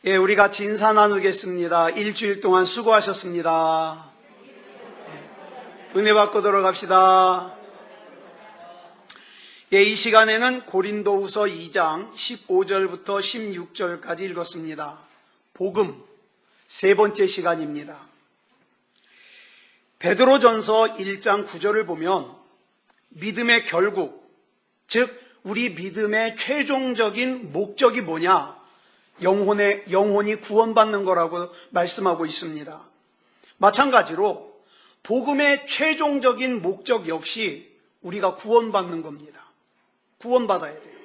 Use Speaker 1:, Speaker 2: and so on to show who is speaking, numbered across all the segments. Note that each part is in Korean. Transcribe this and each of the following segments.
Speaker 1: 예, 우리 같이 인사 나누겠습니다. 일주일 동안 수고하셨습니다. 은혜 받고 돌아갑시다. 예, 이 시간에는 고린도후서 2장 15절부터 16절까지 읽었습니다. 복음 세 번째 시간입니다. 베드로전서 1장 9절을 보면 믿음의 결국, 즉 우리 믿음의 최종적인 목적이 뭐냐? 영혼이 구원받는 거라고 말씀하고 있습니다. 마찬가지로 복음의 최종적인 목적 역시 우리가 구원받는 겁니다. 구원받아야 돼요.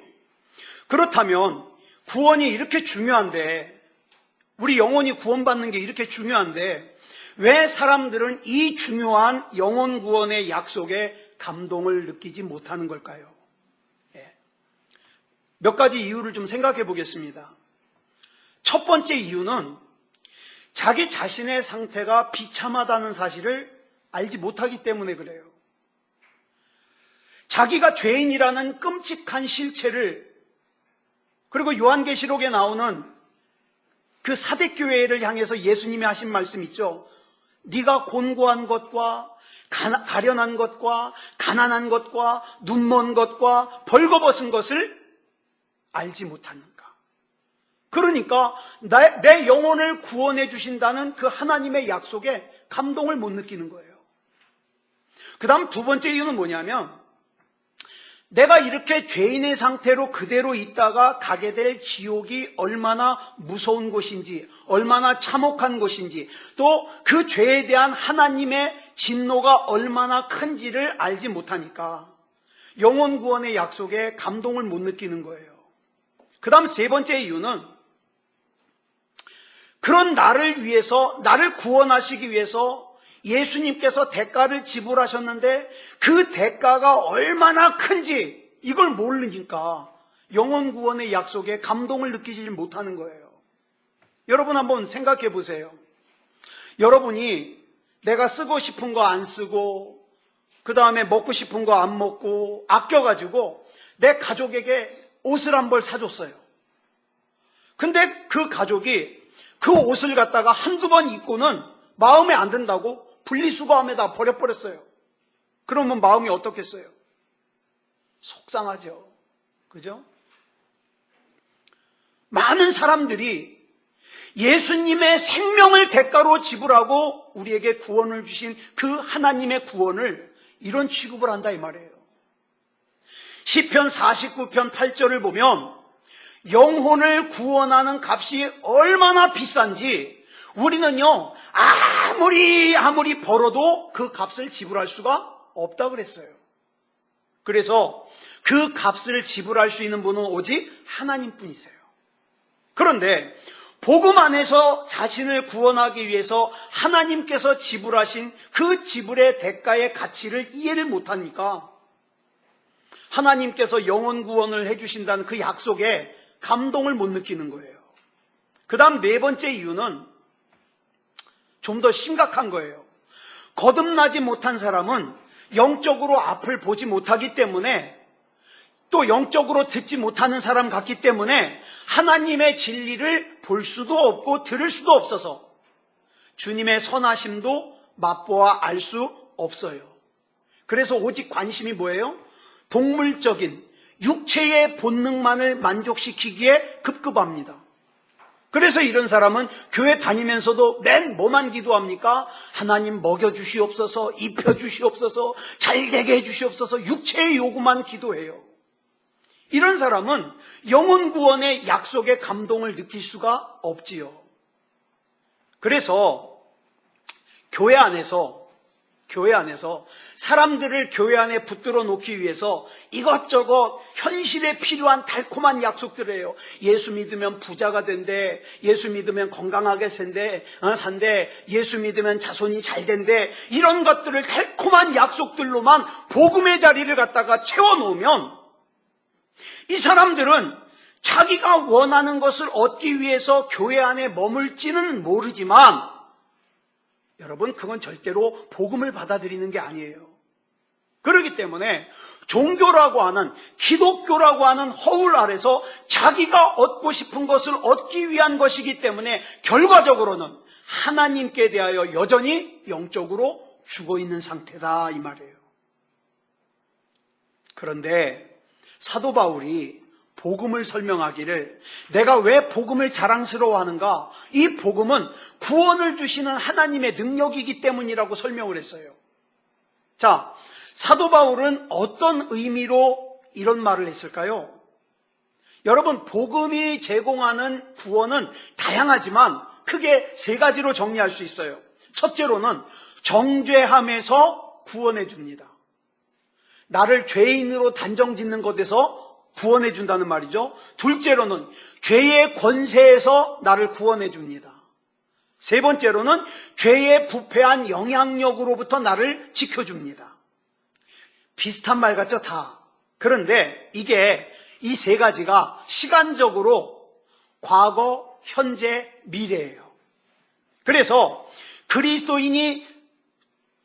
Speaker 1: 그렇다면 구원이 이렇게 중요한데, 우리 영혼이 구원받는 게 이렇게 중요한데 왜 사람들은 이 중요한 영혼 구원의 약속에 감동을 느끼지 못하는 걸까요? 몇 가지 이유를 좀 생각해 보겠습니다. 첫 번째 이유는 자기 자신의 상태가 비참하다는 사실을 알지 못하기 때문에 그래요. 자기가 죄인이라는 끔찍한 실체를, 그리고 요한계시록에 나오는 그 사대교회를 향해서 예수님이 하신 말씀 있죠. 네가 곤고한 것과 가련한 것과 가난한 것과 눈먼 것과 벌거벗은 것을 알지 못하는가. 그러니까 내 영혼을 구원해 주신다는 그 하나님의 약속에 감동을 못 느끼는 거예요. 그 다음 두 번째 이유는 뭐냐면, 내가 이렇게 죄인의 상태로 그대로 있다가 가게 될 지옥이 얼마나 무서운 곳인지, 얼마나 참혹한 곳인지, 또 그 죄에 대한 하나님의 진노가 얼마나 큰지를 알지 못하니까 영혼 구원의 약속에 감동을 못 느끼는 거예요. 그 다음 세 번째 이유는, 그런 나를 위해서, 나를 구원하시기 위해서 예수님께서 대가를 지불하셨는데 그 대가가 얼마나 큰지 이걸 모르니까 영혼 구원의 약속에 감동을 느끼지 못하는 거예요. 여러분 한번 생각해 보세요. 여러분이 내가 쓰고 싶은 거 안 쓰고, 그 다음에 먹고 싶은 거 안 먹고 아껴가지고 내 가족에게 옷을 한 벌 사줬어요. 근데 그 가족이 그 옷을 갖다가 한두 번 입고는 마음에 안 든다고 분리수거함에다 버려버렸어요. 그러면 마음이 어떻겠어요? 속상하죠. 그죠? 많은 사람들이 예수님의 생명을 대가로 지불하고 우리에게 구원을 주신 그 하나님의 구원을 이런 취급을 한다 이 말이에요. 시편 49편 8절을 보면 영혼을 구원하는 값이 얼마나 비싼지 우리는요 아무리 벌어도 그 값을 지불할 수가 없다 그랬어요. 그래서 그 값을 지불할 수 있는 분은 오직 하나님뿐이세요. 그런데 복음 안에서 자신을 구원하기 위해서 하나님께서 지불하신 그 지불의 대가의 가치를 이해를 못하니까 하나님께서 영혼 구원을 해주신다는 그 약속에 감동을 못 느끼는 거예요. 그 다음 네 번째 이유는 좀 더 심각한 거예요. 거듭나지 못한 사람은 영적으로 앞을 보지 못하기 때문에, 또 영적으로 듣지 못하는 사람 같기 때문에 하나님의 진리를 볼 수도 없고 들을 수도 없어서 주님의 선하심도 맛보아 알 수 없어요. 그래서 오직 관심이 뭐예요? 동물적인 육체의 본능만을 만족시키기에 급급합니다. 그래서 이런 사람은 교회 다니면서도 맨 뭐만 기도합니까? 하나님 먹여주시옵소서, 입혀주시옵소서, 잘되게 해주시옵소서, 육체의 요구만 기도해요. 이런 사람은 영혼 구원의 약속의 감동을 느낄 수가 없지요. 그래서 교회 안에서 사람들을 교회 안에 붙들어 놓기 위해서 이것저것 현실에 필요한 달콤한 약속들을 해요. 예수 믿으면 부자가 된대, 예수 믿으면 건강하게 산대, 예수 믿으면 자손이 잘 된대, 이런 것들을 달콤한 약속들로만 복음의 자리를 갖다가 채워놓으면 이 사람들은 자기가 원하는 것을 얻기 위해서 교회 안에 머물지는 모르지만, 여러분 그건 절대로 복음을 받아들이는 게 아니에요. 그렇기 때문에 종교라고 하는, 기독교라고 하는 허울 아래서 자기가 얻고 싶은 것을 얻기 위한 것이기 때문에 결과적으로는 하나님께 대하여 여전히 영적으로 죽어 있는 상태다 이 말이에요. 그런데 사도 바울이 복음을 설명하기를, 내가 왜 복음을 자랑스러워하는가? 이 복음은 구원을 주시는 하나님의 능력이기 때문이라고 설명을 했어요. 자, 사도 바울은 어떤 의미로 이런 말을 했을까요? 여러분, 복음이 제공하는 구원은 다양하지만 크게 세 가지로 정리할 수 있어요. 첫째로는 정죄함에서 구원해 줍니다. 나를 죄인으로 단정짓는 것에서 구원해 준다는 말이죠. 둘째로는 죄의 권세에서 나를 구원해 줍니다. 세 번째로는 죄의 부패한 영향력으로부터 나를 지켜줍니다. 비슷한 말 같죠, 다. 그런데 이게 이 세 가지가 시간적으로 과거, 현재, 미래예요. 그래서 그리스도인이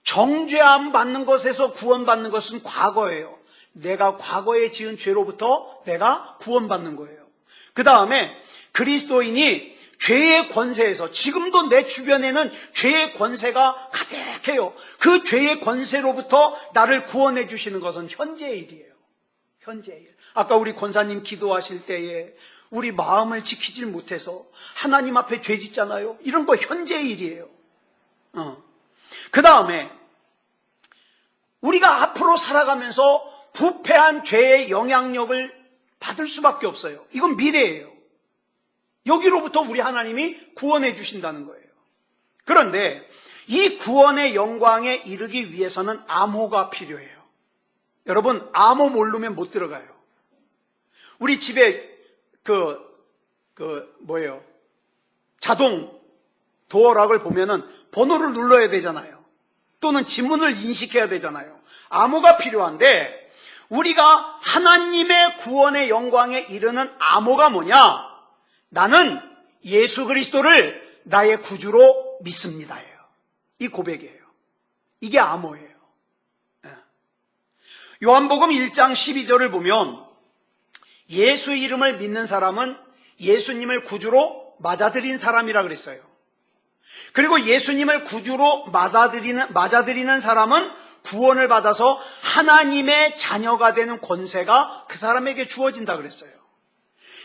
Speaker 1: 정죄함 받는 것에서 구원받는 것은 과거예요. 내가 과거에 지은 죄로부터 내가 구원받는 거예요. 그 다음에 그리스도인이 죄의 권세에서, 지금도 내 주변에는 죄의 권세가 가득해요. 그 죄의 권세로부터 나를 구원해 주시는 것은 현재의 일이에요. 현재의 일. 아까 우리 권사님 기도하실 때에 우리 마음을 지키질 못해서 하나님 앞에 죄 짓잖아요. 이런 거 현재의 일이에요. 그 다음에 우리가 앞으로 살아가면서 부패한 죄의 영향력을 받을 수밖에 없어요. 이건 미래예요. 여기로부터 우리 하나님이 구원해 주신다는 거예요. 그런데 이 구원의 영광에 이르기 위해서는 암호가 필요해요. 여러분, 암호 모르면 못 들어가요. 우리 집에 자동 도어락을 보면은 번호를 눌러야 되잖아요. 또는 지문을 인식해야 되잖아요. 암호가 필요한데, 우리가 하나님의 구원의 영광에 이르는 암호가 뭐냐? 나는 예수 그리스도를 나의 구주로 믿습니다예요. 이 고백이에요. 이게 암호예요. 요한복음 1장 12절을 보면 예수 이름을 믿는 사람은 예수님을 구주로 맞아들인 사람이라 그랬어요. 그리고 예수님을 구주로 맞아들이는 사람은 구원을 받아서 하나님의 자녀가 되는 권세가 그 사람에게 주어진다 그랬어요.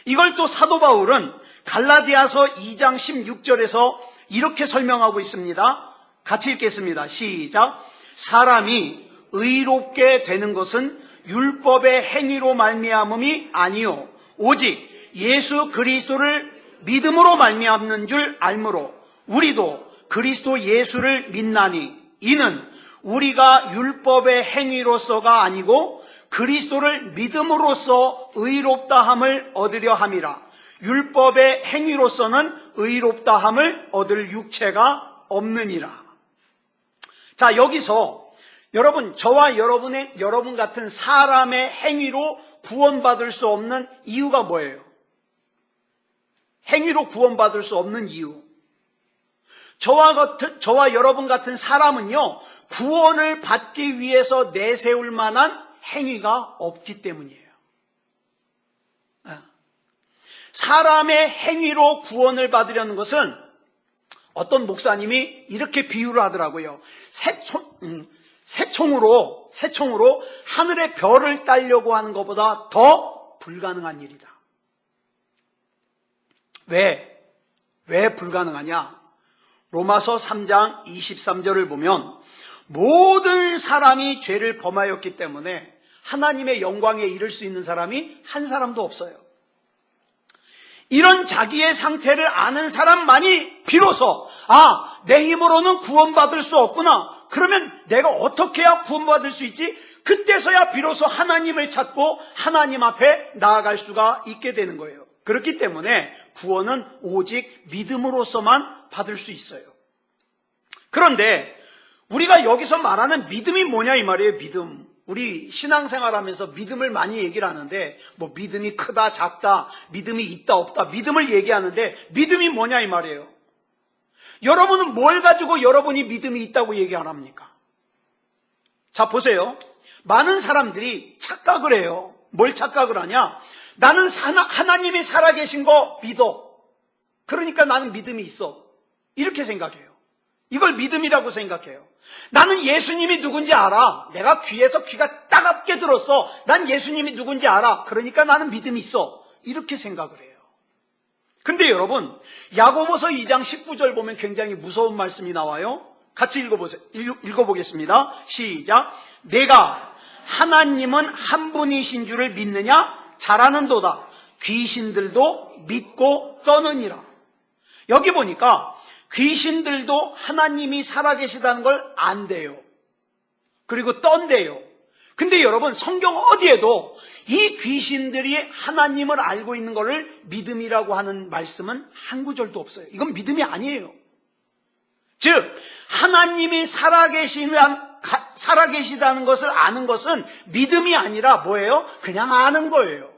Speaker 1: 이걸 또 사도 바울은 갈라디아서 2장 16절에서 이렇게 설명하고 있습니다. 같이 읽겠습니다. 시작. 사람이 의롭게 되는 것은 율법의 행위로 말미암음이 아니요 오직 예수 그리스도를 믿음으로 말미암는 줄 알므로 우리도 그리스도 예수를 믿나니 이는 우리가 율법의 행위로서가 아니고 그리스도를 믿음으로써 의롭다함을 얻으려 함이라. 율법의 행위로서는 의롭다함을 얻을 육체가 없느니라. 자, 여기서 여러분, 저와 여러분 같은 사람의 행위로 구원받을 수 없는 이유가 뭐예요? 행위로 구원받을 수 없는 이유. 저와 여러분 같은 사람은요, 구원을 받기 위해서 내세울 만한 행위가 없기 때문이에요. 사람의 행위로 구원을 받으려는 것은 어떤 목사님이 이렇게 비유를 하더라고요. 새총으로 하늘의 별을 따려고 하는 것보다 더 불가능한 일이다. 왜 불가능하냐? 로마서 3장 23절을 보면 모든 사람이 죄를 범하였기 때문에 하나님의 영광에 이를 수 있는 사람이 한 사람도 없어요. 이런 자기의 상태를 아는 사람만이 비로소 내 힘으로는 구원받을 수 없구나. 그러면 내가 어떻게 해야 구원받을 수 있지? 그때서야 비로소 하나님을 찾고 하나님 앞에 나아갈 수가 있게 되는 거예요. 그렇기 때문에 구원은 오직 믿음으로서만 받을 수 있어요. 그런데 우리가 여기서 말하는 믿음이 뭐냐 이 말이에요. 믿음. 우리 신앙생활하면서 믿음을 많이 얘기를 하는데 뭐 믿음이 크다 작다, 믿음이 있다 없다, 믿음을 얘기하는데 믿음이 뭐냐 이 말이에요. 여러분은 뭘 가지고 여러분이 믿음이 있다고 얘기 안 합니까? 자, 보세요. 많은 사람들이 착각을 해요. 뭘 착각을 하냐? 나는 하나님이 살아계신 거 믿어. 그러니까 나는 믿음이 있어. 이렇게 생각해요. 이걸 믿음이라고 생각해요. 나는 예수님이 누군지 알아. 내가 귀에서 귀가 따갑게 들었어. 난 예수님이 누군지 알아. 그러니까 나는 믿음이 있어. 이렇게 생각을 해요. 근데 여러분, 야고보서 2장 19절 보면 굉장히 무서운 말씀이 나와요. 같이 읽어보겠습니다. 시작. 내가 하나님은 한 분이신 줄을 믿느냐? 잘하는도다. 귀신들도 믿고 떠느니라. 여기 보니까 귀신들도 하나님이 살아계시다는 걸 안대요. 그리고 떤대요. 근데 여러분, 성경 어디에도 이 귀신들이 하나님을 알고 있는 것을 믿음이라고 하는 말씀은 한 구절도 없어요. 이건 믿음이 아니에요. 즉 하나님이 살아계시다는 것을 아는 것은 믿음이 아니라 뭐예요? 그냥 아는 거예요.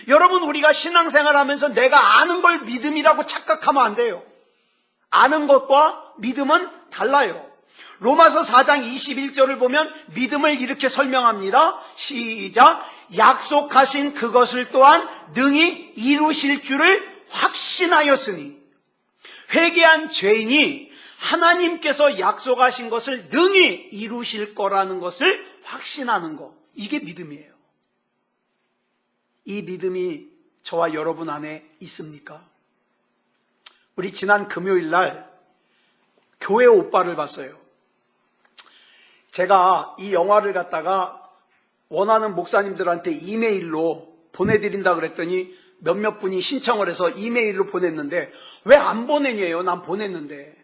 Speaker 1: 여러분, 우리가 신앙생활하면서 내가 아는 걸 믿음이라고 착각하면 안 돼요. 아는 것과 믿음은 달라요. 로마서 4장 21절을 보면 믿음을 이렇게 설명합니다. 시작. 약속하신 그것을 또한 능히 이루실 줄을 확신하였으니. 회개한 죄인이 하나님께서 약속하신 것을 능히 이루실 거라는 것을 확신하는 것. 이게 믿음이에요. 이 믿음이 저와 여러분 안에 있습니까? 우리 지난 금요일 날 교회 오빠를 봤어요. 제가 이 영화를 갖다가 원하는 목사님들한테 이메일로 보내드린다 그랬더니 몇몇 분이 신청을 해서 이메일로 보냈는데 왜 안 보내냐요? 난 보냈는데.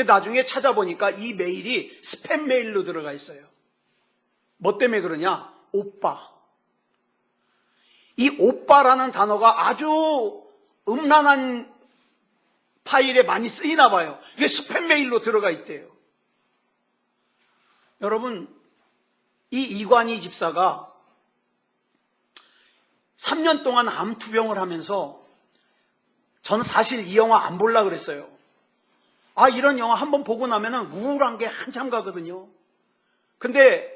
Speaker 1: 나중에 찾아보니까 이 메일이 스팸 메일로 들어가 있어요. 뭐 때문에 그러냐? 오빠. 이 오빠라는 단어가 아주 음란한 파일에 많이 쓰이나 봐요. 이게 스팸 메일로 들어가 있대요. 여러분, 이 이관희 집사가 3년 동안 암투병을 하면서 저는 사실 이 영화 안 보려고 그랬어요. 이런 영화 한번 보고 나면 우울한 게 한참 가거든요. 근데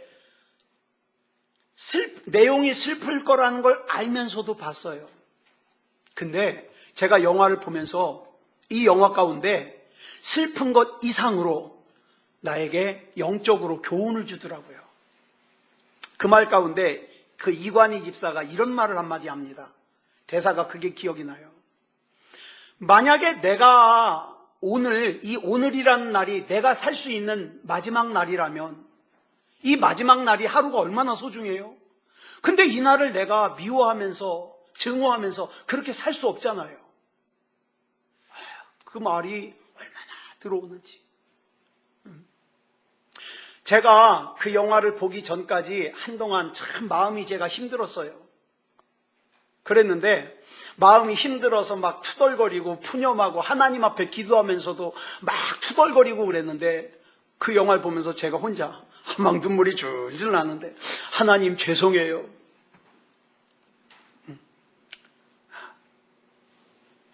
Speaker 1: 내용이 슬플 거라는 걸 알면서도 봤어요. 근데 제가 영화를 보면서 이 영화 가운데 슬픈 것 이상으로 나에게 영적으로 교훈을 주더라고요. 그 말 가운데 그 이관희 집사가 이런 말을 한마디 합니다. 대사가 그게 기억이 나요. 만약에 내가 이 오늘이라는 날이 내가 살 수 있는 마지막 날이라면 이 마지막 날이 하루가 얼마나 소중해요? 근데 이 날을 내가 미워하면서 증오하면서 그렇게 살 수 없잖아요. 그 말이 얼마나 들어오는지. 제가 그 영화를 보기 전까지 한동안 참 마음이 제가 힘들었어요. 그랬는데 마음이 힘들어서 막 투덜거리고 푸념하고 하나님 앞에 기도하면서도 막 투덜거리고 그랬는데 그 영화를 보면서 제가 혼자 막 눈물이 줄줄 나는데 하나님 죄송해요.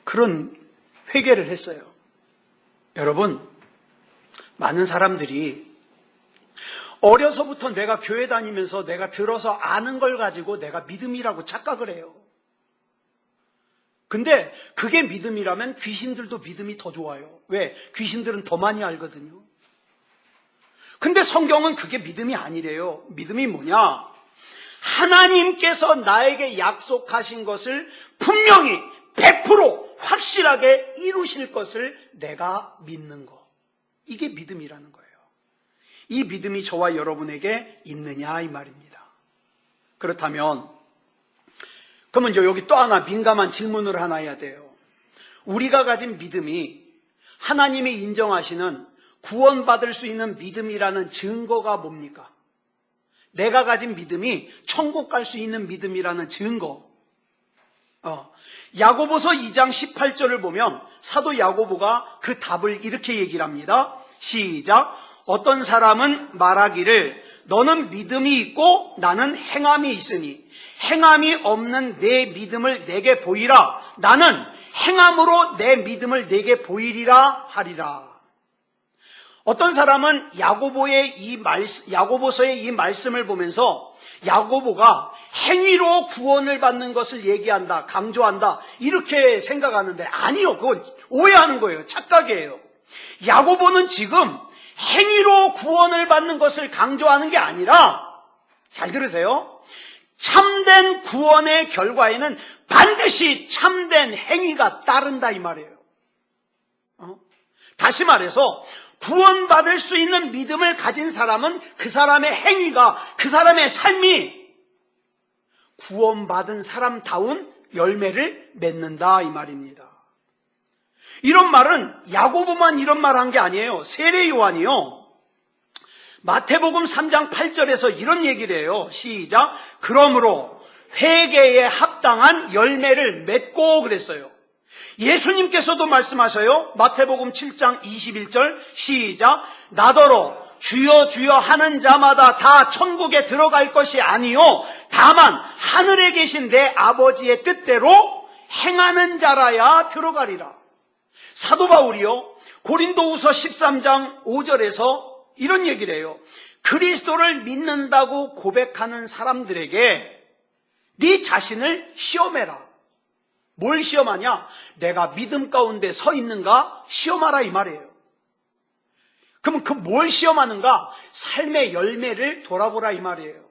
Speaker 1: 그런 회개를 했어요. 여러분, 많은 사람들이 어려서부터 내가 교회 다니면서 내가 들어서 아는 걸 가지고 내가 믿음이라고 착각을 해요. 근데 그게 믿음이라면 귀신들도 믿음이 더 좋아요. 왜? 귀신들은 더 많이 알거든요. 근데 성경은 그게 믿음이 아니래요. 믿음이 뭐냐? 하나님께서 나에게 약속하신 것을 분명히 100% 확실하게 이루실 것을 내가 믿는 것. 이게 믿음이라는 거예요. 이 믿음이 저와 여러분에게 있느냐 이 말입니다. 그렇다면 그러면 여기 또 하나 민감한 질문을 하나 해야 돼요. 우리가 가진 믿음이 하나님이 인정하시는 구원받을 수 있는 믿음이라는 증거가 뭡니까? 내가 가진 믿음이 천국 갈 수 있는 믿음이라는 증거. 야고보서 2장 18절을 보면 사도 야고보가 그 답을 이렇게 얘기를 합니다. 시작. 어떤 사람은 말하기를 너는 믿음이 있고 나는 행함이 있으니 행함이 없는 내 믿음을 내게 보이라. 나는 행함으로 내 믿음을 내게 보이리라 하리라. 어떤 사람은 야고보서의 이 말씀을 보면서 야고보가 행위로 구원을 받는 것을 얘기한다, 강조한다, 이렇게 생각하는데 아니요, 그건 오해하는 거예요. 착각이에요. 야고보는 지금 행위로 구원을 받는 것을 강조하는 게 아니라, 잘 들으세요, 참된 구원의 결과에는 반드시 참된 행위가 따른다 이 말이에요. 다시 말해서 구원받을 수 있는 믿음을 가진 사람은 그 사람의 행위가, 그 사람의 삶이 구원받은 사람다운 열매를 맺는다 이 말입니다. 이런 말은 야고보만 이런 말 한 게 아니에요. 세례 요한이요, 마태복음 3장 8절에서 이런 얘기를 해요. 시작. 그러므로 회개에 합당한 열매를 맺고 그랬어요. 예수님께서도 말씀하셔요. 마태복음 7장 21절 시작. 나더러 주여 주여 하는 자마다 다 천국에 들어갈 것이 아니요 다만 하늘에 계신 내 아버지의 뜻대로 행하는 자라야 들어가리라. 사도 바울이요, 고린도후서 13장 5절에서 이런 얘기를 해요. 그리스도를 믿는다고 고백하는 사람들에게 네 자신을 시험해라. 뭘 시험하냐? 내가 믿음 가운데 서 있는가 시험하라 이 말이에요. 그러면 그 뭘 시험하는가? 삶의 열매를 돌아보라 이 말이에요.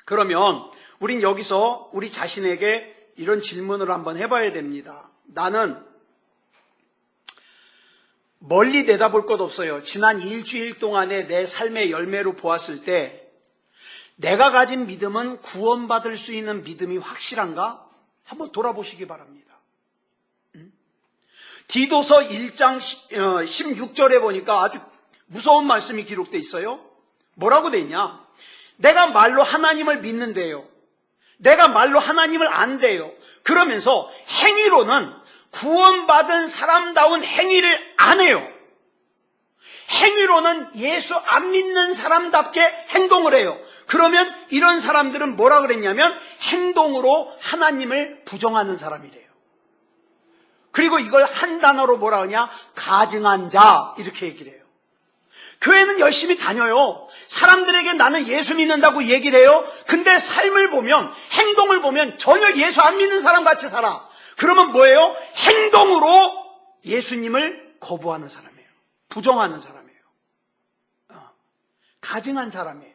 Speaker 1: 그러면 우린 여기서 우리 자신에게 이런 질문을 한번 해봐야 됩니다. 나는 멀리 내다볼 것 없어요. 지난 일주일 동안의 내 삶의 열매로 보았을 때 내가 가진 믿음은 구원받을 수 있는 믿음이 확실한가? 한번 돌아보시기 바랍니다. 디도서 1장 16절에 보니까 아주 무서운 말씀이 기록되어 있어요. 뭐라고 되어 있냐? 내가 말로 하나님을 믿는데요, 내가 말로 하나님을 안대요. 그러면서 행위로는 구원받은 사람다운 행위를 안 해요. 행위로는 예수 안 믿는 사람답게 행동을 해요. 그러면 이런 사람들은 뭐라 그랬냐면 행동으로 하나님을 부정하는 사람이래요. 그리고 이걸 한 단어로 뭐라 하냐? 가증한 자, 이렇게 얘기를 해요. 교회는 열심히 다녀요. 사람들에게 나는 예수 믿는다고 얘기를 해요. 근데 삶을 보면, 행동을 보면 전혀 예수 안 믿는 사람 같이 살아. 그러면 뭐예요? 행동으로 예수님을 거부하는 사람이에요. 부정하는 사람이에요. 가증한 사람이에요.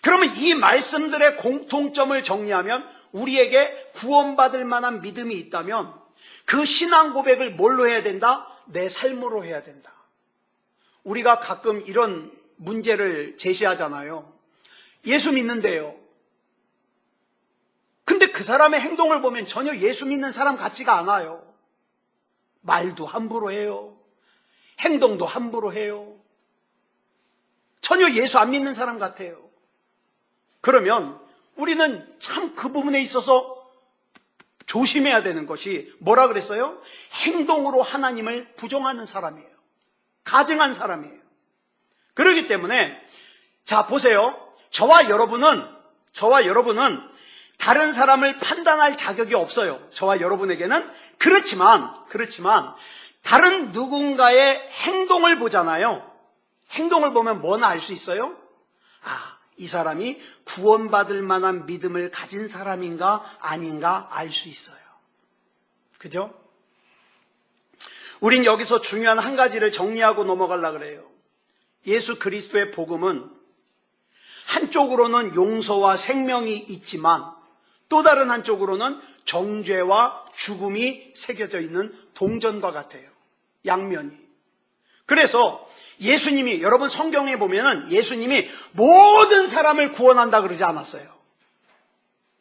Speaker 1: 그러면 이 말씀들의 공통점을 정리하면 우리에게 구원받을 만한 믿음이 있다면 그 신앙 고백을 뭘로 해야 된다? 내 삶으로 해야 된다. 우리가 가끔 이런 문제를 제시하잖아요. 예수 믿는데요, 근데 그 사람의 행동을 보면 전혀 예수 믿는 사람 같지가 않아요. 말도 함부로 해요. 행동도 함부로 해요. 전혀 예수 안 믿는 사람 같아요. 그러면 우리는 참 그 부분에 있어서 조심해야 되는 것이 뭐라 그랬어요? 행동으로 하나님을 부정하는 사람이에요. 가증한 사람이에요. 그렇기 때문에 자 보세요. 저와 여러분은 다른 사람을 판단할 자격이 없어요. 저와 여러분에게는. 그렇지만 다른 누군가의 행동을 보잖아요. 행동을 보면 뭐나 알 수 있어요? 이 사람이 구원받을 만한 믿음을 가진 사람인가 아닌가 알 수 있어요. 그죠? 우린 여기서 중요한 한 가지를 정리하고 넘어가려고 그래요. 예수 그리스도의 복음은 한쪽으로는 용서와 생명이 있지만 또 다른 한쪽으로는 정죄와 죽음이 새겨져 있는 동전과 같아요. 양면이. 그래서 예수님이, 여러분 성경에 보면은 예수님이 모든 사람을 구원한다 그러지 않았어요.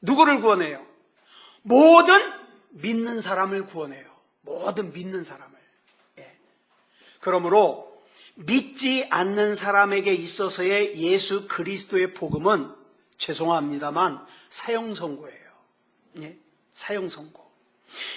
Speaker 1: 누구를 구원해요? 모든 믿는 사람을 구원해요. 모든 믿는 사람을. 그러므로 믿지 않는 사람에게 있어서의 예수 그리스도의 복음은 죄송합니다만 사형선고예요. 사형선고.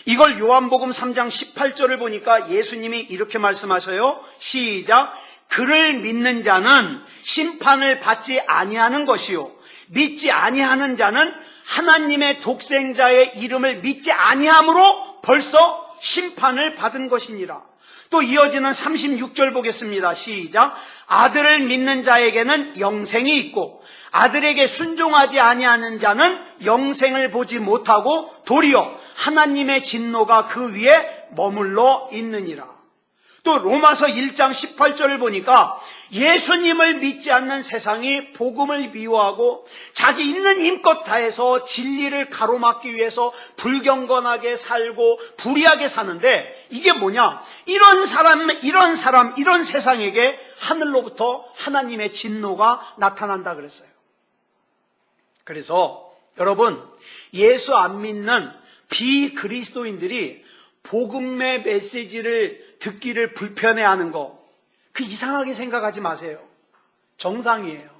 Speaker 1: 이걸 요한복음 3장 18절을 보니까 예수님이 이렇게 말씀하셔요. 시작. 그를 믿는 자는 심판을 받지 아니하는 것이요 믿지 아니하는 자는 하나님의 독생자의 이름을 믿지 아니함으로 벌써 심판을 받은 것이니라. 또 이어지는 36절 보겠습니다. 시작. 아들을 믿는 자에게는 영생이 있고 아들에게 순종하지 아니하는 자는 영생을 보지 못하고 도리어 하나님의 진노가 그 위에 머물러 있느니라. 또 로마서 1장 18절을 보니까 예수님을 믿지 않는 세상이 복음을 미워하고 자기 있는 힘껏 다해서 진리를 가로막기 위해서 불경건하게 살고 불의하게 사는데, 이게 뭐냐? 이런 세상에게 하늘로부터 하나님의 진노가 나타난다 그랬어요. 그래서 여러분, 예수 안 믿는 비그리스도인들이 복음의 메시지를 듣기를 불편해하는 거, 그 이상하게 생각하지 마세요. 정상이에요.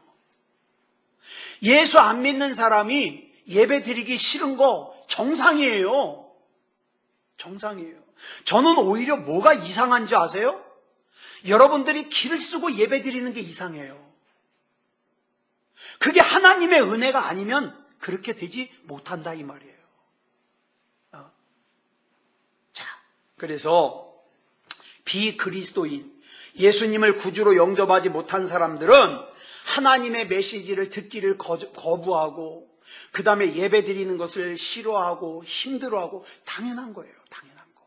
Speaker 1: 예수 안 믿는 사람이 예배 드리기 싫은 거 정상이에요. 정상이에요. 저는 오히려 뭐가 이상한지 아세요? 여러분들이 길을 쓰고 예배 드리는 게 이상해요. 그게 하나님의 은혜가 아니면 그렇게 되지 못한다 이 말이에요. 자, 그래서 비그리스도인, 예수님을 구주로 영접하지 못한 사람들은 하나님의 메시지를 듣기를 거부하고 그 다음에 예배 드리는 것을 싫어하고 힘들어하고 당연한 거예요. 당연한 거.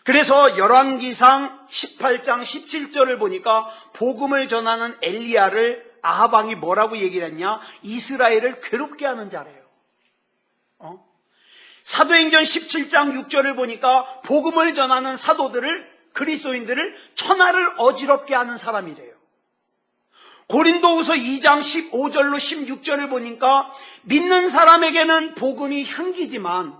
Speaker 1: 그래서 열왕기상 18장 17절을 보니까 복음을 전하는 엘리야를 아하방이 뭐라고 얘기를 했냐? 이스라엘을 괴롭게 하는 자래요. 사도행전 17장 6절을 보니까 복음을 전하는 사도들을, 그리스도인들을 천하를 어지럽게 하는 사람이래요. 고린도후서 2장 15절로 16절을 보니까 믿는 사람에게는 복음이 향기지만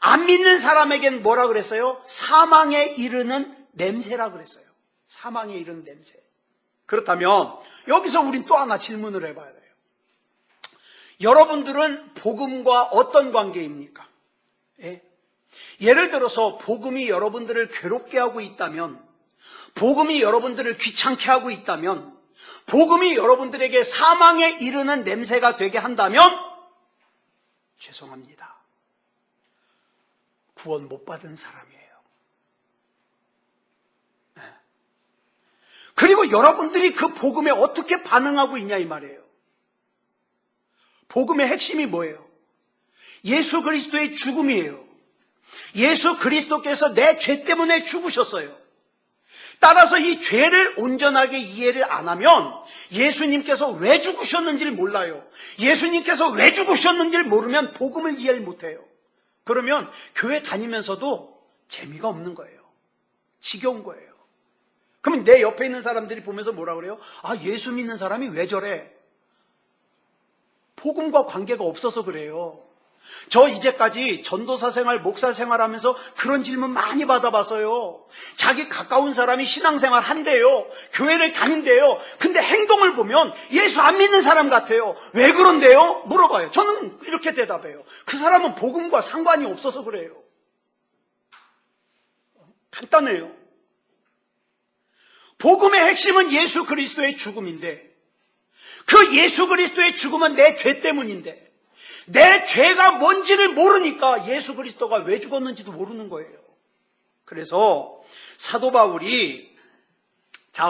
Speaker 1: 안 믿는 사람에게는 뭐라 그랬어요? 사망에 이르는 냄새라 그랬어요. 사망에 이르는 냄새. 그렇다면 여기서 우린 또 하나 질문을 해봐야 돼요. 여러분들은 복음과 어떤 관계입니까? 예를 들어서 복음이 여러분들을 괴롭게 하고 있다면, 복음이 여러분들을 귀찮게 하고 있다면, 복음이 여러분들에게 사망에 이르는 냄새가 되게 한다면 죄송합니다. 구원 못 받은 사람이에요. 그리고 여러분들이 그 복음에 어떻게 반응하고 있냐 이 말이에요. 복음의 핵심이 뭐예요? 예수 그리스도의 죽음이에요. 예수 그리스도께서 내 죄 때문에 죽으셨어요. 따라서 이 죄를 온전하게 이해를 안 하면 예수님께서 왜 죽으셨는지를 몰라요. 예수님께서 왜 죽으셨는지를 모르면 복음을 이해를 못해요. 그러면 교회 다니면서도 재미가 없는 거예요. 지겨운 거예요. 그러면 내 옆에 있는 사람들이 보면서 뭐라 그래요? 아, 예수 믿는 사람이 왜 저래? 복음과 관계가 없어서 그래요. 저 이제까지 전도사 생활, 목사 생활하면서 그런 질문 많이 받아봤어요. 자기 가까운 사람이 신앙생활 한대요. 교회를 다닌대요. 근데 행동을 보면 예수 안 믿는 사람 같아요. 왜 그런데요? 물어봐요. 저는 이렇게 대답해요. 그 사람은 복음과 상관이 없어서 그래요. 간단해요. 복음의 핵심은 예수 그리스도의 죽음인데, 그 예수 그리스도의 죽음은 내 죄 때문인데, 내 죄가 뭔지를 모르니까 예수 그리스도가 왜 죽었는지도 모르는 거예요. 그래서 사도 바울이,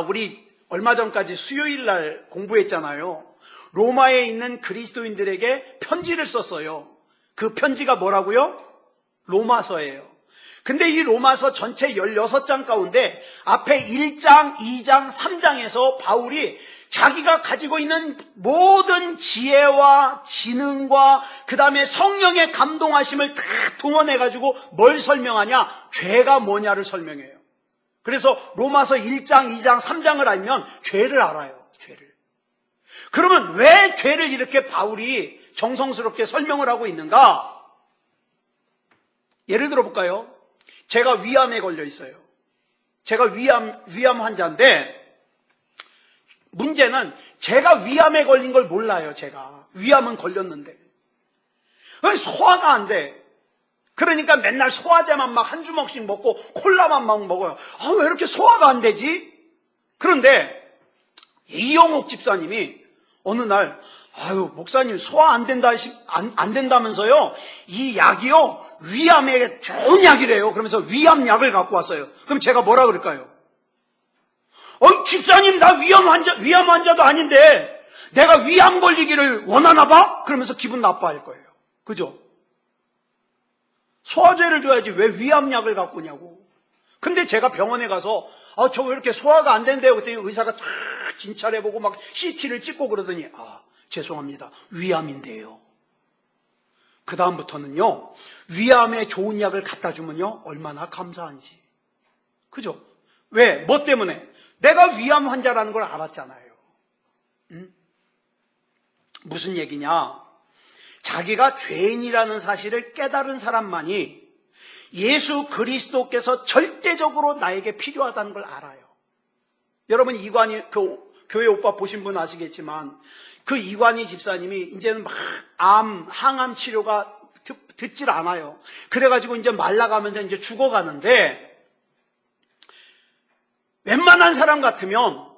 Speaker 1: 우리 얼마 전까지 수요일 날 공부했잖아요. 로마에 있는 그리스도인들에게 편지를 썼어요. 그 편지가 뭐라고요? 로마서예요. 근데 이 로마서 전체 16장 가운데 앞에 1장, 2장, 3장에서 바울이 자기가 가지고 있는 모든 지혜와 지능과 그 다음에 성령의 감동하심을 다 동원해가지고 뭘 설명하냐? 죄가 뭐냐를 설명해요. 그래서 로마서 1장, 2장, 3장을 알면 죄를 알아요. 죄를. 그러면 왜 죄를 이렇게 바울이 정성스럽게 설명을 하고 있는가? 예를 들어 볼까요? 제가 위암에 걸려 있어요. 제가 위암 환자인데, 문제는 제가 위암에 걸린 걸 몰라요. 제가 위암은 걸렸는데 소화가 안 돼. 그러니까 맨날 소화제만 막 한 주먹씩 먹고 콜라만 막 먹어요. 왜 이렇게 소화가 안 되지? 그런데 이영옥 집사님이 어느 날 목사님 소화 안 된다면서요? 이 약이요 위암에 좋은 약이래요. 그러면서 위암약을 갖고 왔어요. 그럼 제가 뭐라 그럴까요? 집사님, 나 위암 환자도 아닌데 내가 위암 걸리기를 원하나 봐? 그러면서 기분 나빠할 거예요. 그죠? 소화제를 줘야지 왜 위암약을 갖고 오냐고. 근데 제가 병원에 가서 저 왜 이렇게 소화가 안 된대요? 그랬더니 의사가 다 진찰해보고 막 CT를 찍고 그러더니 죄송합니다. 위암인데요. 그 다음부터는요, 위암에 좋은 약을 갖다 주면요, 얼마나 감사한지. 그죠? 왜? 뭐 때문에? 내가 위암 환자라는 걸 알았잖아요. 무슨 얘기냐? 자기가 죄인이라는 사실을 깨달은 사람만이 예수 그리스도께서 절대적으로 나에게 필요하다는 걸 알아요. 여러분 이관희 교회 오빠 보신 분 아시겠지만 그 이관희 집사님이 이제는 막 항암 치료가 듣질 않아요. 그래가지고 이제 말라가면서 이제 죽어가는데 웬만한 사람 같으면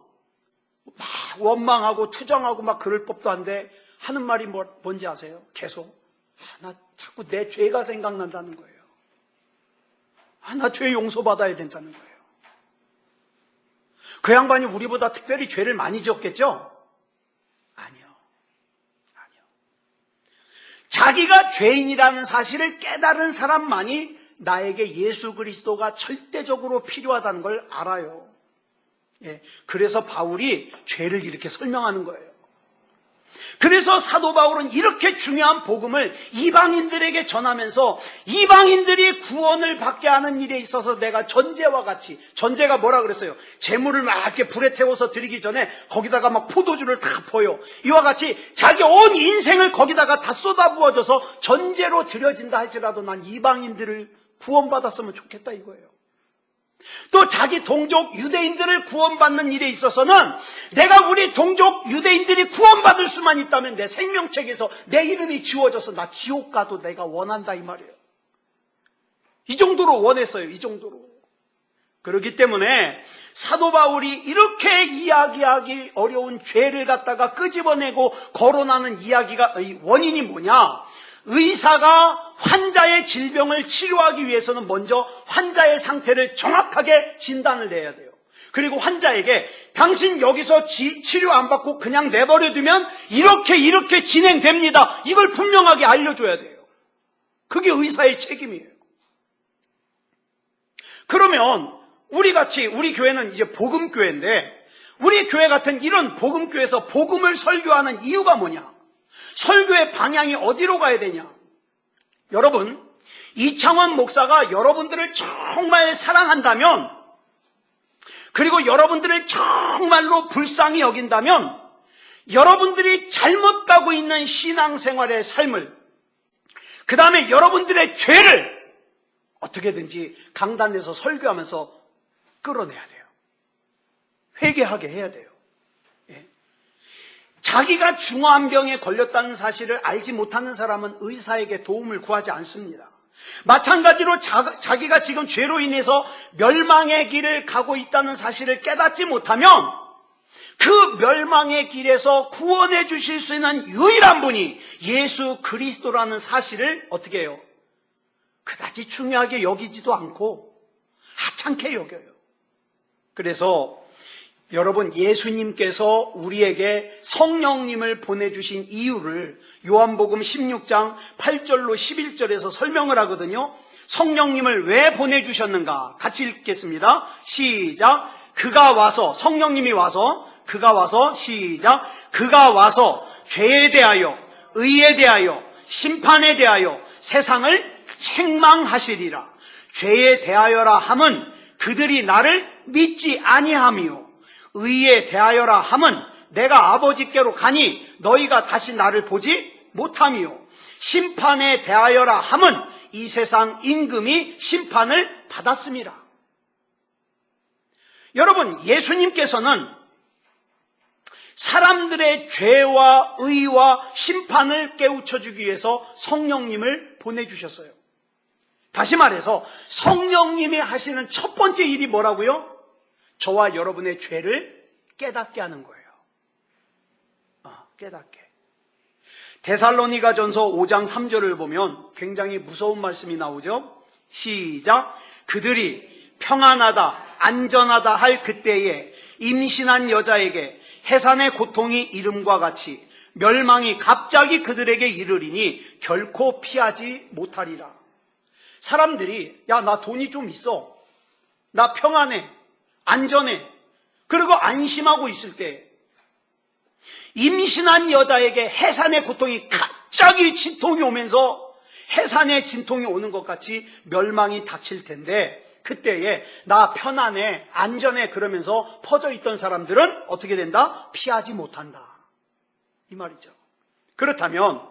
Speaker 1: 막 원망하고 투정하고 막 그럴 법도 한데 하는 말이 뭔지 아세요? 계속 나 자꾸 내 죄가 생각난다는 거예요. 나 죄 용서받아야 된다는 거예요. 그 양반이 우리보다 특별히 죄를 많이 지었겠죠? 아니요. 자기가 죄인이라는 사실을 깨달은 사람만이 나에게 예수 그리스도가 절대적으로 필요하다는 걸 알아요. 그래서 바울이 죄를 이렇게 설명하는 거예요. 그래서 사도 바울은 이렇게 중요한 복음을 이방인들에게 전하면서 이방인들이 구원을 받게 하는 일에 있어서 내가 전제와 같이, 전제가 뭐라 그랬어요? 재물을 막 이렇게 불에 태워서 드리기 전에 거기다가 막 포도주를 다 퍼요. 이와 같이 자기 온 인생을 거기다가 다 쏟아부어져서 전제로 드려진다 할지라도 난 이방인들을 구원받았으면 좋겠다 이거예요. 또 자기 동족 유대인들을 구원받는 일에 있어서는 내가 우리 동족 유대인들이 구원받을 수만 있다면 내 생명책에서 내 이름이 지워져서 나 지옥 가도 내가 원한다 이 말이에요. 이 정도로 원했어요. 이 정도로. 그렇기 때문에 사도 바울이 이렇게 이야기하기 어려운 죄를 갖다가 끄집어내고 거론하는 이야기가 원인이 뭐냐? 의사가 환자의 질병을 치료하기 위해서는 먼저 환자의 상태를 정확하게 진단을 내야 돼요. 그리고 환자에게 당신 여기서 치료 안 받고 그냥 내버려두면 이렇게 진행됩니다. 이걸 분명하게 알려줘야 돼요. 그게 의사의 책임이에요. 그러면 우리 교회는 이제 복음교회인데 우리 교회 같은 이런 복음교회에서 복음을 설교하는 이유가 뭐냐? 설교의 방향이 어디로 가야 되냐? 여러분, 이창원 목사가 여러분들을 정말 사랑한다면, 그리고 여러분들을 정말로 불쌍히 여긴다면, 여러분들이 잘못 가고 있는 신앙생활의 삶을, 그 다음에 여러분들의 죄를 어떻게든지 강단에서 설교하면서 끌어내야 돼요. 회개하게 해야 돼요. 자기가 중한 병에 걸렸다는 사실을 알지 못하는 사람은 의사에게 도움을 구하지 않습니다. 마찬가지로 자기가 지금 죄로 인해서 멸망의 길을 가고 있다는 사실을 깨닫지 못하면 그 멸망의 길에서 구원해 주실 수 있는 유일한 분이 예수 그리스도라는 사실을 어떻게 해요? 그다지 중요하게 여기지도 않고 하찮게 여겨요. 그래서 여러분, 예수님께서 우리에게 성령님을 보내주신 이유를 요한복음 16장 8절로 11절에서 설명을 하거든요. 성령님을 왜 보내주셨는가? 같이 읽겠습니다. 시작. 성령님이 와서 시작. 그가 와서 죄에 대하여, 의에 대하여, 심판에 대하여 세상을 책망하시리라. 죄에 대하여라 함은 그들이 나를 믿지 아니함이요. 의에 대하여라 함은 내가 아버지께로 가니 너희가 다시 나를 보지 못함이요. 심판에 대하여라 함은 이 세상 임금이 심판을 받았습니다. 여러분, 예수님께서는 사람들의 죄와 의와 심판을 깨우쳐주기 위해서 성령님을 보내주셨어요. 다시 말해서 성령님이 하시는 첫 번째 일이 뭐라고요? 저와 여러분의 죄를 깨닫게 하는 거예요. 깨닫게. 데살로니가전서 5장 3절을 보면 굉장히 무서운 말씀이 나오죠. 시작. 그들이 평안하다 안전하다 할 그때에 임신한 여자에게 해산의 고통이 이름과 같이 멸망이 갑자기 그들에게 이르리니 결코 피하지 못하리라. 사람들이 야, 나 돈이 좀 있어, 나 평안해, 안전해, 그리고 안심하고 있을 때 임신한 여자에게 해산의 고통이 갑자기 진통이 오면서 해산의 진통이 오는 것 같이 멸망이 닥칠 텐데, 그때에 나 편안해 안전해 그러면서 퍼져 있던 사람들은 어떻게 된다? 피하지 못한다, 이 말이죠. 그렇다면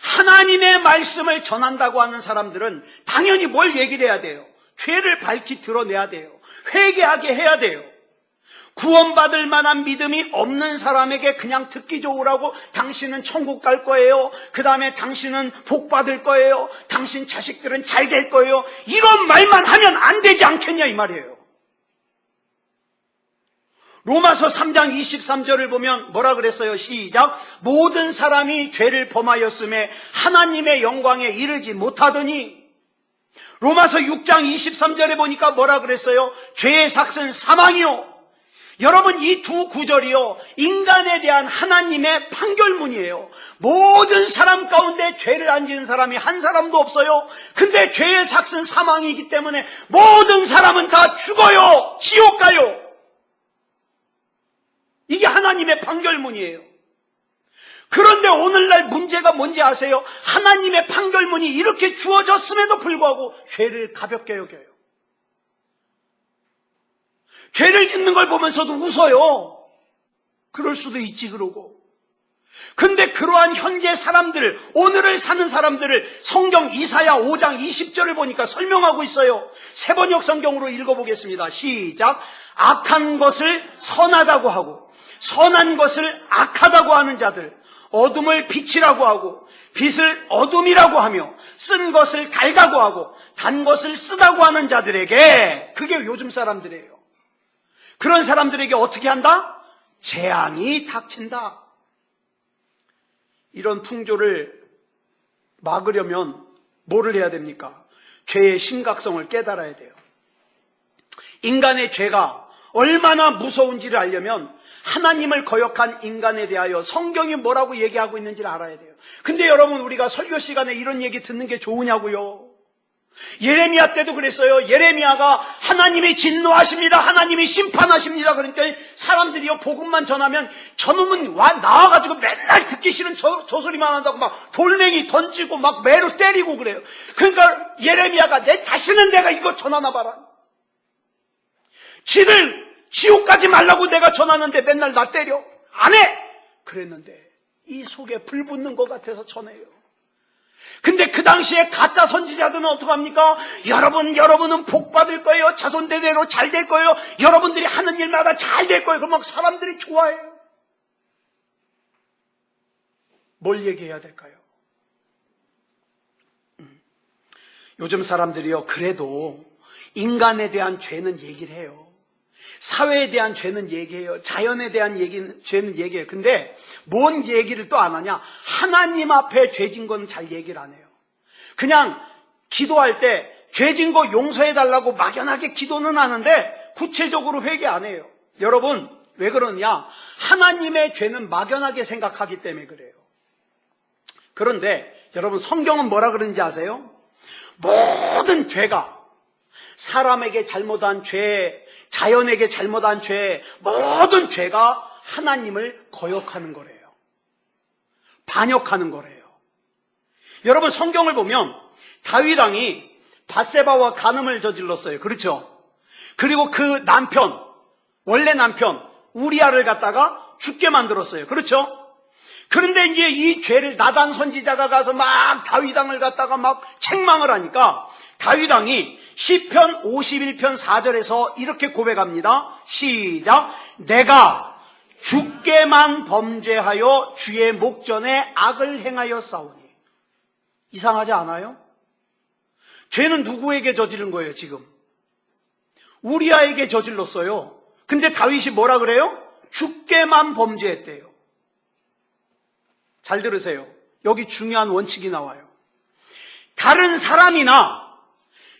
Speaker 1: 하나님의 말씀을 전한다고 하는 사람들은 당연히 뭘 얘기를 해야 돼요? 죄를 밝히 드러내야 돼요. 회개하게 해야 돼요. 구원받을 만한 믿음이 없는 사람에게 그냥 듣기 좋으라고 당신은 천국 갈 거예요, 그 다음에 당신은 복 받을 거예요, 당신 자식들은 잘 될 거예요, 이런 말만 하면 안 되지 않겠냐 이 말이에요. 로마서 3장 23절을 보면 뭐라 그랬어요? 시작. 모든 사람이 죄를 범하였음에 하나님의 영광에 이르지 못하더니. 로마서 6장 23절에 보니까 뭐라 그랬어요? 죄의 삭은 사망이요. 여러분, 이 두 구절이요, 인간에 대한 하나님의 판결문이에요. 모든 사람 가운데 죄를 안 지은 사람이 한 사람도 없어요. 근데 죄의 삭은 사망이기 때문에 모든 사람은 다 죽어요, 지옥 가요. 이게 하나님의 판결문이에요. 그런데 오늘날 문제가 뭔지 아세요? 하나님의 판결문이 이렇게 주어졌음에도 불구하고 죄를 가볍게 여겨요. 죄를 짓는 걸 보면서도 웃어요. 그럴 수도 있지 그러고. 근데 그러한 현재 사람들, 오늘을 사는 사람들을 성경 이사야 5장 20절을 보니까 설명하고 있어요. 세번역 성경으로 읽어보겠습니다. 시작. 악한 것을 선하다고 하고 선한 것을 악하다고 하는 자들, 어둠을 빛이라고 하고 빛을 어둠이라고 하며 쓴 것을 달다고 하고 단 것을 쓰다고 하는 자들에게, 그게 요즘 사람들이에요. 그런 사람들에게 어떻게 한다? 재앙이 닥친다. 이런 풍조를 막으려면 뭐를 해야 됩니까? 죄의 심각성을 깨달아야 돼요. 인간의 죄가 얼마나 무서운지를 알려면 하나님을 거역한 인간에 대하여 성경이 뭐라고 얘기하고 있는지를 알아야 돼요. 근데 여러분, 우리가 설교 시간에 이런 얘기 듣는 게 좋으냐고요? 예레미야 때도 그랬어요. 예레미야가 하나님이 진노하십니다, 하나님이 심판하십니다. 그러니까 사람들이요, 복음만 전하면 저놈은 나와가지고 맨날 듣기 싫은 저 소리만 한다고 막 돌멩이 던지고 막 매로 때리고 그래요. 그러니까 예레미야가 다시는 내가 이거 전하나 봐라, 지를 지옥 가지 말라고 내가 전하는데 맨날 나 때려, 안 해! 그랬는데 이 속에 불 붙는 것 같아서 전해요. 근데 그 당시에 가짜 선지자들은 어떡합니까? 여러분은 복 받을 거예요, 자손대대로 잘 될 거예요, 여러분들이 하는 일마다 잘 될 거예요. 그럼 막 사람들이 좋아해요. 뭘 얘기해야 될까요? 요즘 사람들이요, 그래도 인간에 대한 죄는 얘기를 해요. 사회에 대한 죄는 얘기해요. 자연에 대한 죄는 얘기해요. 근데 뭔 얘기를 또 안 하냐? 하나님 앞에 죄진 건 잘 얘기를 안 해요. 그냥 기도할 때 죄진 거 용서해달라고 막연하게 기도는 하는데 구체적으로 회개 안 해요. 여러분, 왜 그러냐? 하나님의 죄는 막연하게 생각하기 때문에 그래요. 그런데 여러분, 성경은 뭐라 그러는지 아세요? 모든 죄가, 사람에게 잘못한 죄, 자연에게 잘못한 죄, 모든 죄가 하나님을 거역하는 거래요. 반역하는 거래요. 여러분, 성경을 보면 다윗 왕이 밧세바와 간음을 저질렀어요. 그렇죠? 그리고 그 남편, 원래 남편 우리아를 갖다가 죽게 만들었어요. 그렇죠? 그런데 이제 이 죄를 나단 선지자가 가서 막 다윗 왕을 갖다가 막 책망을 하니까 다윗 왕이 시편 51편 4절에서 이렇게 고백합니다. 시작. 내가 주께만 범죄하여 주의 목전에 악을 행하여 싸우니. 이상하지 않아요? 죄는 누구에게 저지른 거예요 지금? 우리아에게 저질렀어요. 근데 다윗이 뭐라 그래요? 주께만 범죄했대요. 잘 들으세요. 여기 중요한 원칙이 나와요. 다른 사람이나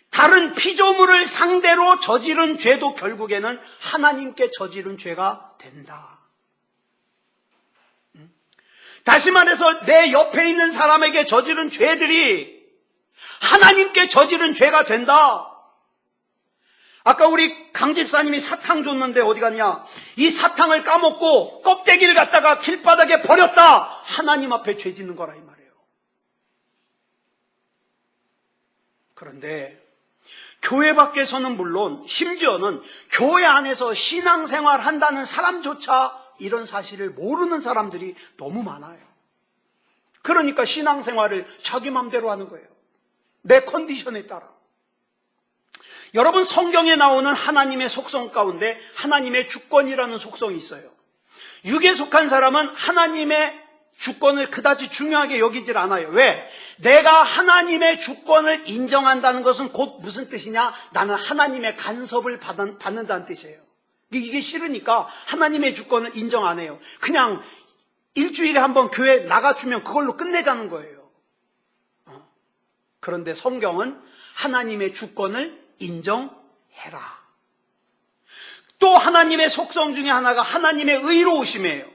Speaker 1: 다른 피조물을 상대로 저지른 죄도 결국에는 하나님께 저지른 죄가 된다. 다시 말해서 내 옆에 있는 사람에게 저지른 죄들이 하나님께 저지른 죄가 된다. 아까 우리 강 집사님이 사탕 줬는데 어디 갔냐? 이 사탕을 까먹고 껍데기를 갖다가 길바닥에 버렸다. 하나님 앞에 죄 짓는 거라 이 말이에요. 그런데 교회 밖에서는 물론 심지어는 교회 안에서 신앙생활 한다는 사람조차 이런 사실을 모르는 사람들이 너무 많아요. 그러니까 신앙생활을 자기 맘대로 하는 거예요. 내 컨디션에 따라. 여러분, 성경에 나오는 하나님의 속성 가운데 하나님의 주권이라는 속성이 있어요. 육에 속한 사람은 하나님의 주권을 그다지 중요하게 여기질 않아요. 왜? 내가 하나님의 주권을 인정한다는 것은 곧 무슨 뜻이냐? 나는 하나님의 간섭을 받는다는 뜻이에요. 이게 싫으니까 하나님의 주권을 인정 안 해요. 그냥 일주일에 한번 교회 나가주면 그걸로 끝내자는 거예요. 그런데 성경은 하나님의 주권을 인정해라. 또 하나님의 속성 중에 하나가 하나님의 의로우심이에요.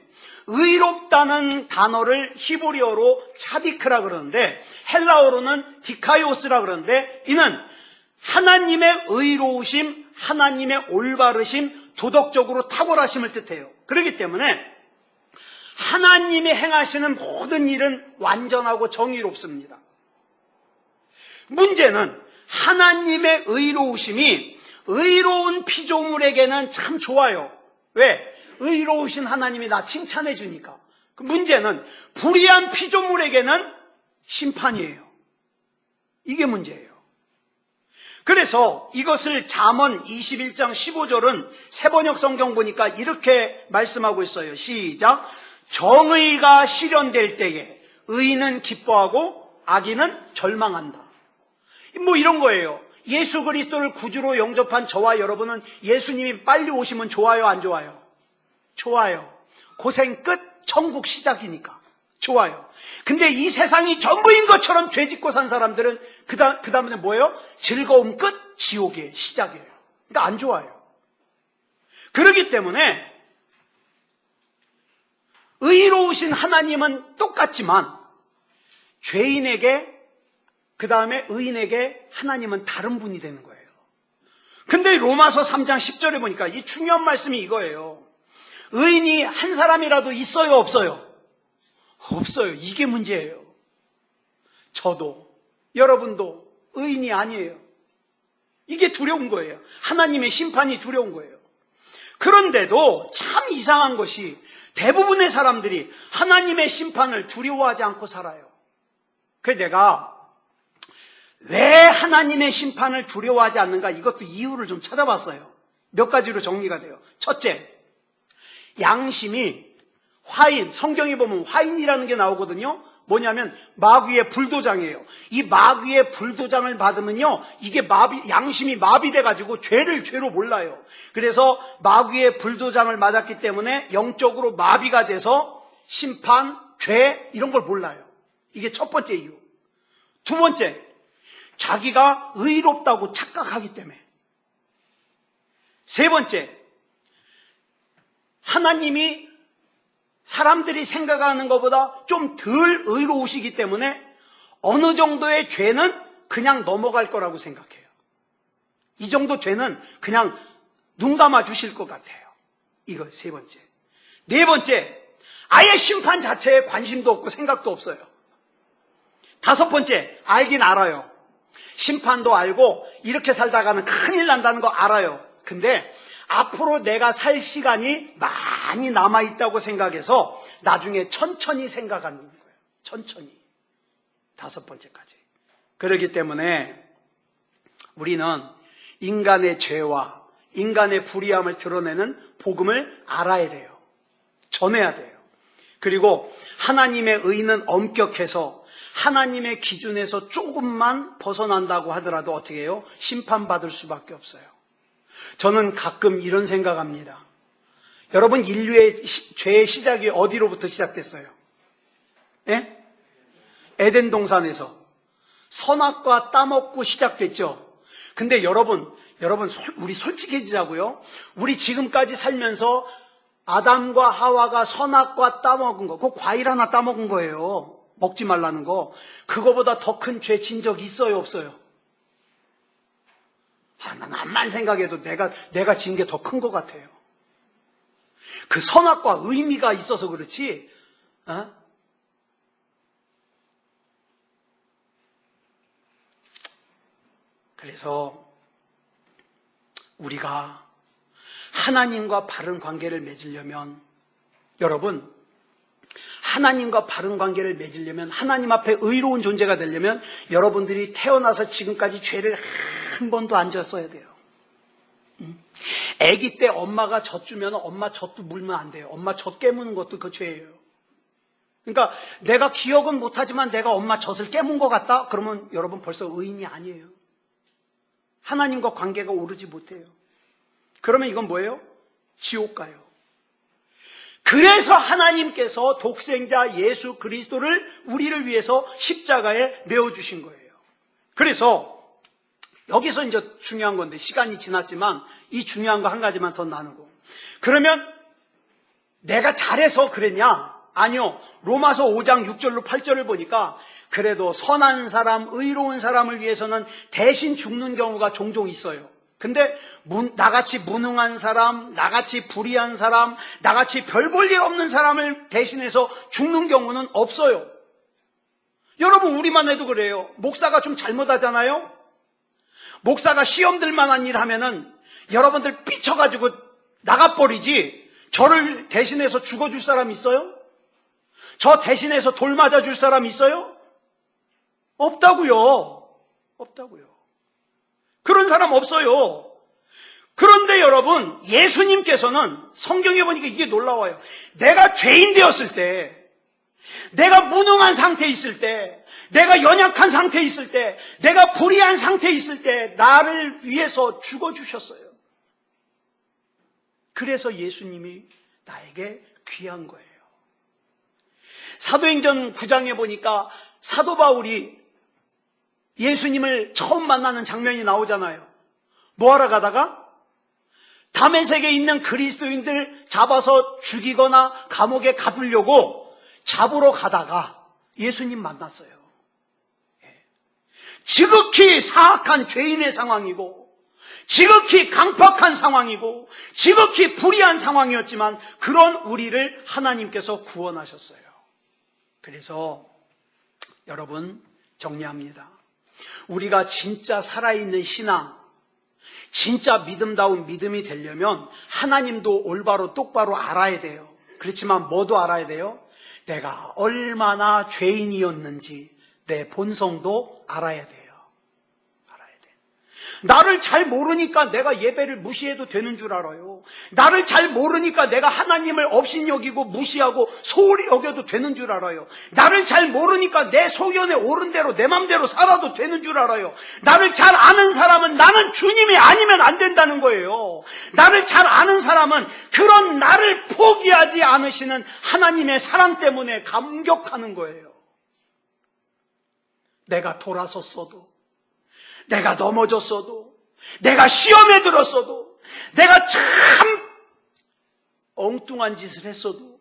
Speaker 1: 의롭다는 단어를 히브리어로 차디크라 그러는데 헬라어로는 디카이오스라 그러는데 이는 하나님의 의로우심, 하나님의 올바르심, 도덕적으로 탁월하심을 뜻해요. 그렇기 때문에 하나님이 행하시는 모든 일은 완전하고 정의롭습니다. 문제는 하나님의 의로우심이 의로운 피조물에게는 참 좋아요. 왜? 의로우신 하나님이 나 칭찬해 주니까. 그 문제는 불의한 피조물에게는 심판이에요. 이게 문제예요. 그래서 이것을 잠언 21장 15절은 새번역 성경 보니까 이렇게 말씀하고 있어요. 시작. 정의가 실현될 때에 의인은 기뻐하고 악인은 절망한다. 뭐 이런 거예요. 예수 그리스도를 구주로 영접한 저와 여러분은 예수님이 빨리 오시면 좋아요, 안 좋아요? 좋아요. 고생 끝, 천국 시작이니까 좋아요. 근데 이 세상이 전부인 것처럼 죄 짓고 산 사람들은 그 다음에 뭐예요? 즐거움 끝, 지옥의 시작이에요. 그러니까 안 좋아요. 그렇기 때문에 의로우신 하나님은 똑같지만 죄인에게 그 다음에 의인에게 하나님은 다른 분이 되는 거예요. 근데 로마서 3장 10절에 보니까 이 중요한 말씀이 이거예요. 의인이 한 사람이라도 있어요, 없어요? 없어요. 이게 문제예요. 저도 여러분도 의인이 아니에요. 이게 두려운 거예요. 하나님의 심판이 두려운 거예요. 그런데도 참 이상한 것이 대부분의 사람들이 하나님의 심판을 두려워하지 않고 살아요. 그래서 내가 왜 하나님의 심판을 두려워하지 않는가, 이것도 이유를 좀 찾아봤어요. 몇 가지로 정리가 돼요. 첫째, 양심이 화인, 성경에 보면 화인이라는 게 나오거든요. 뭐냐면 마귀의 불도장이에요. 이 마귀의 불도장을 받으면요, 이게 양심이 마비돼가지고 죄를 죄로 몰라요. 그래서 마귀의 불도장을 맞았기 때문에 영적으로 마비가 돼서 심판, 죄 이런 걸 몰라요. 이게 첫 번째 이유. 두 번째, 자기가 의롭다고 착각하기 때문에. 세 번째, 하나님이 사람들이 생각하는 것보다 좀 덜 의로우시기 때문에 어느 정도의 죄는 그냥 넘어갈 거라고 생각해요. 이 정도 죄는 그냥 눈 감아 주실 것 같아요. 이거 세 번째. 네 번째, 아예 심판 자체에 관심도 없고 생각도 없어요. 다섯 번째, 알긴 알아요. 심판도 알고 이렇게 살다가는 큰일 난다는 거 알아요. 근데 앞으로 내가 살 시간이 많이 남아있다고 생각해서 나중에 천천히 생각하는 거예요. 천천히. 다섯 번째까지. 그렇기 때문에 우리는 인간의 죄와 인간의 불의함을 드러내는 복음을 알아야 돼요. 전해야 돼요. 그리고 하나님의 의는 엄격해서 하나님의 기준에서 조금만 벗어난다고 하더라도 어떻게 해요? 심판받을 수밖에 없어요. 저는 가끔 이런 생각합니다. 여러분, 인류의 죄의 시작이 어디로부터 시작됐어요? 예? 에덴 동산에서 선악과 따먹고 시작됐죠. 근데 여러분, 우리 솔직해지자고요. 우리 지금까지 살면서 아담과 하와가 선악과 따먹은 거, 그 과일 하나 따먹은 거예요. 먹지 말라는 거. 그거보다 더 큰 죄 진 적 있어요, 없어요? 난 암만 생각해도 내가 진 게 더 큰 것 같아요. 그 선악과 의미가 있어서 그렇지, 그래서 우리가 하나님과 바른 관계를 맺으려면, 여러분, 하나님과 바른 관계를 맺으려면, 하나님 앞에 의로운 존재가 되려면 여러분들이 태어나서 지금까지 죄를 한 번도 안 졌어야 돼요. 아기 때 엄마가 젖 주면 엄마 젖도 물면 안 돼요. 엄마 젖 깨무는 것도 그 죄예요. 그러니까 내가 기억은 못하지만 내가 엄마 젖을 깨문 것 같다? 그러면 여러분 벌써 의인이 아니에요. 하나님과 관계가 오르지 못해요. 그러면 이건 뭐예요? 지옥 가요. 그래서 하나님께서 독생자 예수 그리스도를 우리를 위해서 십자가에 내어주신 거예요. 그래서 여기서 이제 중요한 건데, 시간이 지났지만 이 중요한 거 한 가지만 더 나누고. 그러면 내가 잘해서 그랬냐? 아니요. 로마서 5장 6절로 8절을 보니까 그래도 선한 사람, 의로운 사람을 위해서는 대신 죽는 경우가 종종 있어요. 근데 나같이 무능한 사람, 나같이 불의한 사람, 나같이 별 볼 일 없는 사람을 대신해서 죽는 경우는 없어요. 여러분, 우리만 해도 그래요. 목사가 좀 잘못하잖아요. 목사가 시험 들 만한 일 하면은 여러분들 삐쳐가지고 나가버리지, 저를 대신해서 죽어줄 사람 있어요? 저 대신해서 돌 맞아줄 사람 있어요? 없다고요. 없다고요. 그런 사람 없어요. 그런데 여러분, 예수님께서는 성경에 보니까 이게 놀라워요. 내가 죄인 되었을 때, 내가 무능한 상태에 있을 때, 내가 연약한 상태에 있을 때, 내가 불의한 상태에 있을 때 나를 위해서 죽어주셨어요. 그래서 예수님이 나에게 귀한 거예요. 사도행전 9장에 보니까 사도 바울이 예수님을 처음 만나는 장면이 나오잖아요. 뭐하러 가다가? 다메섹에 있는 그리스도인들 잡아서 죽이거나 감옥에 가두려고 잡으러 가다가 예수님 만났어요. 지극히 사악한 죄인의 상황이고, 지극히 강팍한 상황이고, 지극히 불의한 상황이었지만 그런 우리를 하나님께서 구원하셨어요. 그래서 여러분, 정리합니다. 우리가 진짜 살아있는 신앙, 진짜 믿음다운 믿음이 되려면 하나님도 올바로 똑바로 알아야 돼요. 그렇지만 뭐도 알아야 돼요? 내가 얼마나 죄인이었는지 내 본성도 알아야 돼요. 나를 잘 모르니까 내가 예배를 무시해도 되는 줄 알아요. 나를 잘 모르니까 내가 하나님을 업신여기고 무시하고 소홀히 여겨도 되는 줄 알아요. 나를 잘 모르니까 내 소견에 오른 대로 내 맘대로 살아도 되는 줄 알아요. 나를 잘 아는 사람은 나는 주님이 아니면 안 된다는 거예요. 나를 잘 아는 사람은 그런 나를 포기하지 않으시는 하나님의 사랑 때문에 감격하는 거예요. 내가 돌아섰어도, 내가 넘어졌어도, 내가 시험에 들었어도, 내가 참 엉뚱한 짓을 했어도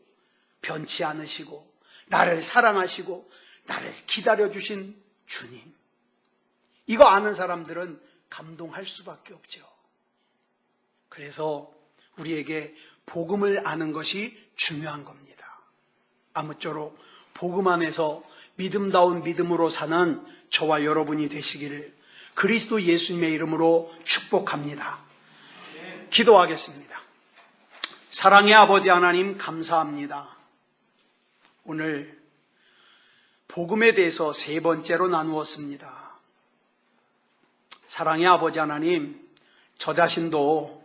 Speaker 1: 변치 않으시고 나를 사랑하시고 나를 기다려주신 주님, 이거 아는 사람들은 감동할 수밖에 없죠. 그래서 우리에게 복음을 아는 것이 중요한 겁니다. 아무쪼록 복음 안에서 믿음다운 믿음으로 사는 저와 여러분이 되시기를 그리스도 예수님의 이름으로 축복합니다. 기도하겠습니다. 사랑의 아버지 하나님, 감사합니다. 오늘 복음에 대해서 세 번째로 나누었습니다. 사랑의 아버지 하나님, 저 자신도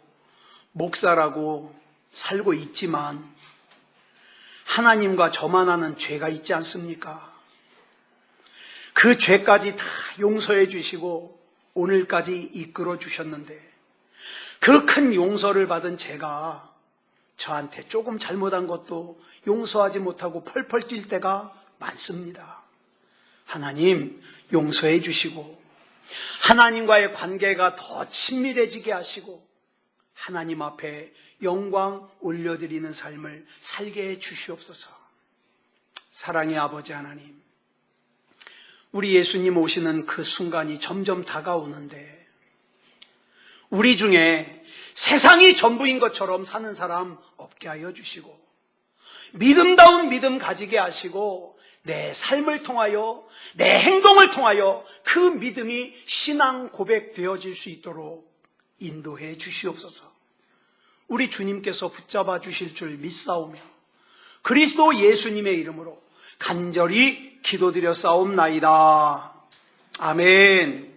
Speaker 1: 목사라고 살고 있지만 하나님과 저만 하는 죄가 있지 않습니까? 그 죄까지 다 용서해 주시고 오늘까지 이끌어 주셨는데 그 큰 용서를 받은 제가 저한테 조금 잘못한 것도 용서하지 못하고 펄펄 뛸 때가 많습니다. 하나님 용서해 주시고 하나님과의 관계가 더 친밀해지게 하시고 하나님 앞에 영광 올려드리는 삶을 살게 해 주시옵소서. 사랑의 아버지 하나님, 우리 예수님 오시는 그 순간이 점점 다가오는데 우리 중에 세상이 전부인 것처럼 사는 사람 없게 하여 주시고 믿음다운 믿음 가지게 하시고 내 삶을 통하여 내 행동을 통하여 그 믿음이 신앙 고백되어질 수 있도록 인도해 주시옵소서. 우리 주님께서 붙잡아 주실 줄 믿사오며 그리스도 예수님의 이름으로 간절히 기도드려 싸움나이다. 아멘.